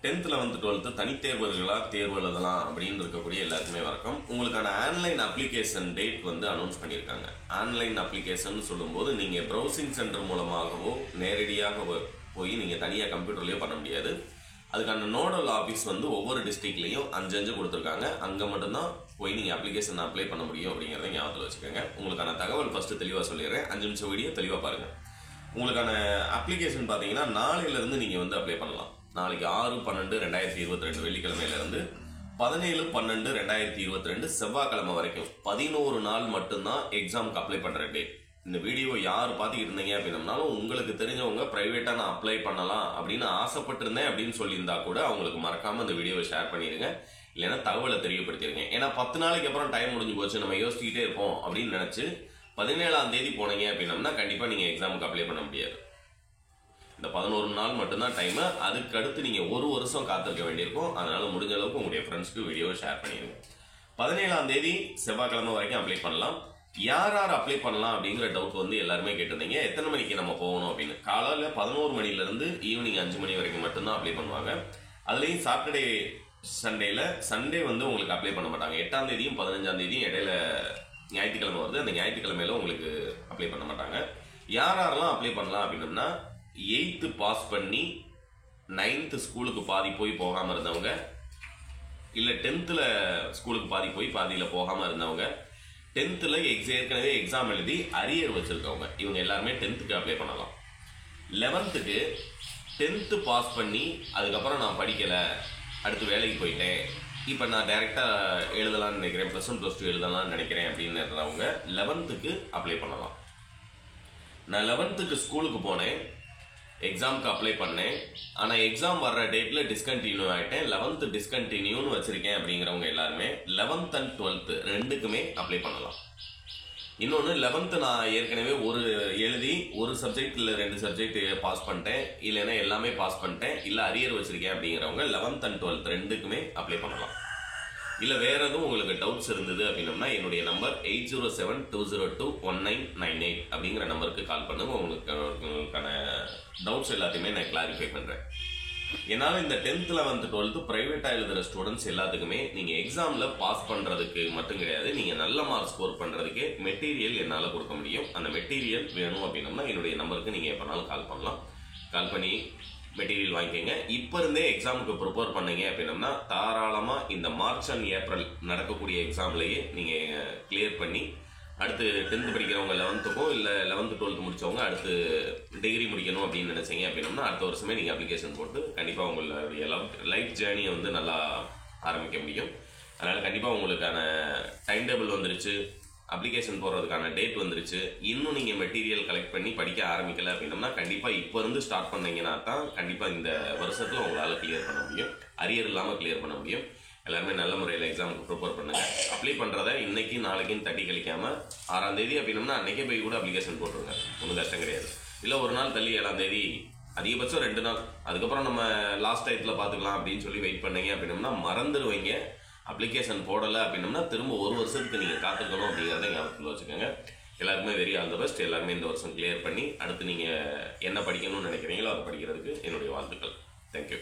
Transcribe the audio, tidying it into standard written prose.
10th 11th 12th தனித்தேர்வர்களா தேர்வு எழுதலாம் அப்படின்னு இருக்கக்கூடிய எல்லாருக்குமே வணக்கம். உங்களுக்கான ஆன்லைன் அப்ளிகேஷன் டேட் வந்து அனௌன்ஸ் பண்ணியிருக்காங்க. ஆன்லைன் அப்ளிகேஷன் சொல்லும்போது நீங்கள் ப்ரௌசிங் சென்டர் மூலமாகவோ நேரடியாக போய் நீங்கள் தனியாக கம்ப்யூட்டர்லேயோ பண்ண முடியாது. அதுக்கான நோடல் ஆஃபீஸ் வந்து ஒவ்வொரு டிஸ்ட்ரிக்ட்லையும் 5 கொடுத்துருக்காங்க. அங்கே மட்டும்தான் போய் நீங்கள் அப்ளிகேஷன் அப்ளை பண்ண முடியும் அப்படிங்கிறத ஞாபகத்தில் வச்சுக்கோங்க. உங்களுக்கான தகவல் ஃபஸ்ட்டு தெளிவாக சொல்லிடுறேன். 5 நிமிஷம் வீடியோ தெளிவாக பாருங்கள். உங்களுக்கான அப்ளிகேஷன் பார்த்தீங்கன்னா நாளையிலேருந்து நீங்கள் வந்து அப்ளை பண்ணலாம். நாளைக்கு 6/12/2022 வெள்ளிக்கிழமையிலேருந்து 17/12/2022 செவ்வாய்க்கிழமை வரைக்கும் 11 நாள் மட்டும்தான் எக்ஸாமுக்கு அப்ளை பண்ணுற டேட். இந்த வீடியோ யார் பார்த்துக்கிட்டு இருந்தீங்க அப்படின்னாலும் உங்களுக்கு தெரிஞ்சவங்க ப்ரைவேட்டாக நான் அப்ளை பண்ணலாம் அப்படின்னு ஆசைப்பட்டிருந்தேன் அப்படின்னு சொல்லியிருந்தா கூட அவங்களுக்கு மறக்காமல் இந்த வீடியோவை ஷேர் பண்ணிடுங்க. இல்லைன்னா தகவலை தெரியப்படுத்திடுங்க. ஏன்னா 10 நாளைக்கு அப்புறம் டைம் முடிஞ்சு போச்சு, நம்ம யோசிச்சுக்கிட்டே இருப்போம் அப்படின்னு நினச்சி 17ஆம் தேதி போனீங்க அப்படின்னம்னா கண்டிப்பாக நீங்கள் எக்ஸாமுக்கு அப்ளை பண்ண முடியாது. இந்த 11 நாள் மட்டும்தான் டைமு. அதுக்கு அடுத்து நீங்கள் 1 வருஷம் காத்திருக்க வேண்டியிருக்கும். அதனால முடிஞ்ச அளவுக்கு உங்களுடைய ஃப்ரெண்ட்ஸ்க்கு வீடியோவை ஷேர் பண்ணிடுங்க. 17ஆம் தேதி செவ்வாய்க்கிழமை வரைக்கும் அப்ளை பண்ணலாம். யார் அப்ளை பண்ணலாம் அப்படிங்கிற டவுட் வந்து எல்லாருமே கேட்டிருந்தீங்க. எத்தனை மணிக்கு நம்ம போகணும் அப்படின்னு. காலையில் 11 மணிலேருந்து ஈவினிங் 5 மணி வரைக்கும் மட்டும்தான் அப்ளை பண்ணுவாங்க. அதுலேயும் சாட்டர்டே சண்டே வந்து உங்களுக்கு அப்ளை பண்ண மாட்டாங்க. 8ஆம் தேதியும் 15ஆம் தேதியும் இடையில ஞாயிற்றுக்கிழமை வருது. அந்த ஞாயிற்றுக்கிழமையில உங்களுக்கு அப்ளை பண்ண மாட்டாங்க. யாரெல்லாம் அப்ளை பண்ணலாம் அப்படின்னம்னா 8th பாஸ் பண்ணி 9th ஸ்கூலுக்கு பாதி போய் போகாமல் இருந்தவங்க, இல்லை 10th ஸ்கூலுக்கு பாதி போய் பாதியில் போகாமல் இருந்தவங்க, 10th ஏற்கனவே எக்ஸாம் எழுதி அரியர் வச்சுருக்கவங்க, இவங்க எல்லாருமே 10th அப்ளை பண்ணலாம். 11th 10th பாஸ் பண்ணி அதுக்கப்புறம் நான் படிக்கலை, அடுத்து வேலைக்கு போயிட்டேன், இப்போ நான் டைரெக்டாக எழுதலாம்னு நினைக்கிறேன், +1 +2 எழுதலாம்னு நினைக்கிறேன் அப்படின்றவங்க 11th அப்ளை பண்ணலாம். நான் 11th ஸ்கூலுக்கு போனேன், எக்ஸாமுக்கு அப்ளை பண்ணேன், ஆனால் எக்ஸாம் வர்ற டேட்டில் டிஸ்கண்டினியூ ஆகிட்டேன், 11th டிஸ்கண்டினியூன்னு வச்சுருக்கேன் அப்படிங்கிறவங்க எல்லாருமே 11th and 12th ரெண்டுக்குமே அப்ளை பண்ணலாம். இன்னொன்று 11th நான் ஏற்கனவே எழுதி ஒரு சப்ஜெக்ட் இல்லை 2 சப்ஜெக்ட் பாஸ் பண்ணிட்டேன், இல்லைன்னா எல்லாமே பாஸ் பண்ணிட்டேன், இல்லை அரியர் வச்சுருக்கேன் அப்படிங்கிறவங்க 11th and 12th ரெண்டுக்குமே அப்ளை பண்ணலாம். இல்லை வேறு எதுவும் உங்களுக்கு டவுட்ஸ் இருந்தது அப்படின்னம்னா என்னுடைய நம்பர் 8072021998 அப்படிங்கிற நம்பருக்கு கால் பண்ணுங்க. உங்களுக்கான டவுட்ஸ் எல்லாத்தையுமே நான் கிளாரிஃபை பண்ணுறேன். என்னால் இந்த 10th 11th 12th ப்ரைவேட்டாக எழுதுகிற ஸ்டூடெண்ட்ஸ் எல்லாத்துக்குமே நீங்கள் எக்ஸாமில் பாஸ் பண்ணுறதுக்கு மட்டும் கிடையாது, நீங்கள் நல்ல மார்க் ஸ்கோர் பண்ணுறதுக்கே மெட்டீரியல் என்னால் கொடுக்க முடியும். அந்த மெட்டீரியல் வேணும் அப்படின்னம்னா என்னுடைய நம்பருக்கு நீங்கள் எப்போனாலும் கால் பண்ணலாம். கால் பண்ணி மெட்டீரியல் வாங்கிக்கோங்க. இப்போ இருந்தே எக்ஸாமுக்கு ப்ரிப்பேர் பண்ணீங்க அப்படின்னம்னா தாராளமாக இந்த மார்ச் அண்ட் ஏப்ரல் நடக்கக்கூடிய எக்ஸாம்லேயே நீங்கள் கிளியர் பண்ணி அடுத்து 10th படிக்கிறவங்க 11th இல்லை 11th 12th முடித்தவங்க அடுத்து டிகிரி முடிக்கணும் அப்படின்னு நினச்சிங்க அப்படின்னம்னா அடுத்த வருஷமே நீங்கள் அப்ளிகேஷன் போட்டு கண்டிப்பாக உங்களுடைய லைஃப் ஜேர்னியை வந்து நல்லா ஆரம்பிக்க முடியும். அதனால் கண்டிப்பாக உங்களுக்கான டைம் டேபிள் வந்துருச்சு, அப்ளிகேஷன் போடுறதுக்கான டேட் வந்துருச்சு. இன்னும் நீங்கள் மெட்டீரியல் கலெக்ட் பண்ணி படிக்க ஆரம்பிக்கல அப்படின்னம்னா கண்டிப்பாக இப்போ இருந்து ஸ்டார்ட் பண்ணீங்கன்னா தான் கண்டிப்பாக இந்த வருஷத்தில் உங்களால் கிளியர் பண்ண முடியும், அரியர் இல்லாமல் கிளியர் பண்ண முடியும். எல்லாருமே நல்ல முறையில் எக்ஸாமுக்கு ப்ரிப்பேர் பண்ணுங்கள். அப்ளை பண்ணுறத இன்னைக்கு நாளைக்குன்னு தட்டி கழிக்காமல் 6ஆம் தேதி அப்படின்னம்னா அன்றைக்கே போய் கூட அப்ளிகேஷன் போட்டுருங்க, ஒன்றும் கஷ்டம் கிடையாது. இல்லை ஒரு நாள் தள்ளி 7ஆம் தேதி, அதிகபட்சம் 2 நாள், அதுக்கப்புறம் நம்ம லாஸ்ட் டயத்தில் பார்த்துக்கலாம் அப்படின்னு சொல்லி வெயிட் பண்ணீங்க அப்படின்னம்னா மறந்துடுவீங்க. அப்ளிகேஷன் போடலை அப்படின்னம்னா திரும்ப 1 வருஷத்துக்கு நீங்கள் காத்திருக்கணும் அப்படிங்கிறத ஞாபகத்தில் வச்சுக்கோங்க. எல்லாருக்குமே வெரி ஆல் த பெஸ்ட். எல்லாருமே இந்த வருஷம் கிளியர் பண்ணி அடுத்து நீங்கள் என்ன படிக்கணும்னு நினைக்கிறீங்களோ அதை படிக்கிறதுக்கு என்னுடைய வாழ்த்துக்கள். தேங்க்யூ.